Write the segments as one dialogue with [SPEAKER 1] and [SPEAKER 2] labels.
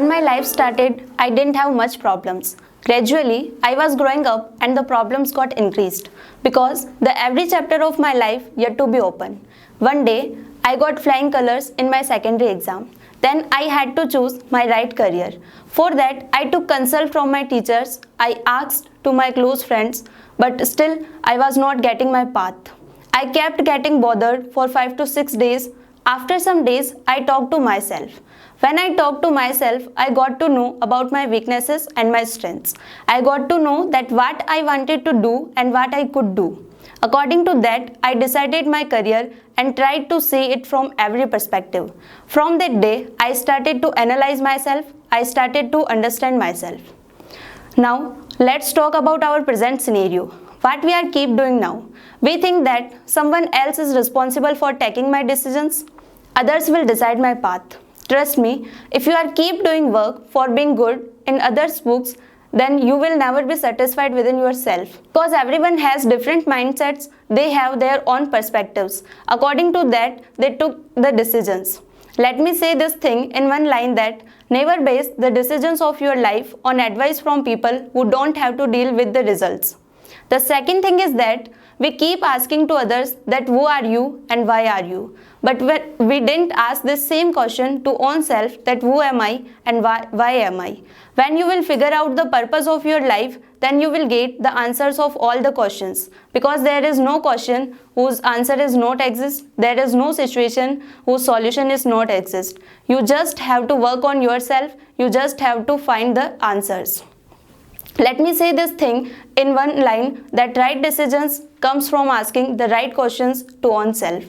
[SPEAKER 1] When my life started, I didn't have much problems. Gradually, I was growing up and the problems got increased because the every chapter of my life yet to be open. One day, I got flying colors in my secondary exam. Then I had to choose my right career. For that, I took consult from my teachers. I asked to my close friends, but still I was not getting my path. I kept getting bothered for 5 to 6 days. After some days, I talked to myself. When I talked to myself, I got to know about my weaknesses and my strengths. I got to know that what I wanted to do and what I could do. According to that, I decided my career and tried to see it from every perspective. From that day, I started to analyze myself. I started to understand myself. Now, let's talk about our present scenario. What we are keep doing now. We think that someone else is responsible for taking my decisions. Others will decide my path. Trust me, if you are keep doing work for being good in others' books, then you will never be satisfied within yourself. Because everyone has different mindsets, they have their own perspectives. According to that, they took the decisions. Let me say this thing in one line that never base the decisions of your life on advice from people who don't have to deal with the results. The second thing is that we keep asking to others that who are you and why are you. But we didn't ask this same question to own self that who am I and why am I. When you will figure out the purpose of your life, then you will get the answers of all the questions. Because there is no question whose answer is not exist. There is no situation whose solution is not exist. You just have to work on yourself. You just have to find the answers. Let me say this thing in one line that right decisions comes from asking the right questions to oneself.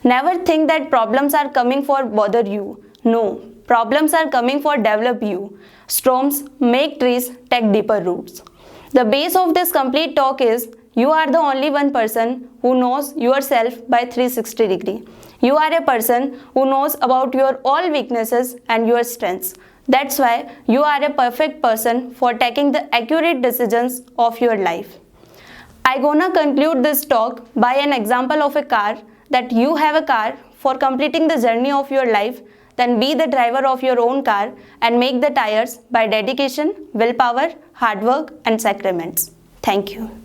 [SPEAKER 1] Never think that problems are coming for bother you. No, problems are coming for develop you. Storms make trees take deeper roots. The base of this complete talk is you are the only one person who knows yourself by 360 degree. You are a person who knows about your all weaknesses and your strengths. That's why you are a perfect person for taking the accurate decisions of your life. I gonna conclude this talk by an example of a car that you have a car for completing the journey of your life, then be the driver of your own car and make the tires by dedication, willpower, hard work and sacraments. Thank you.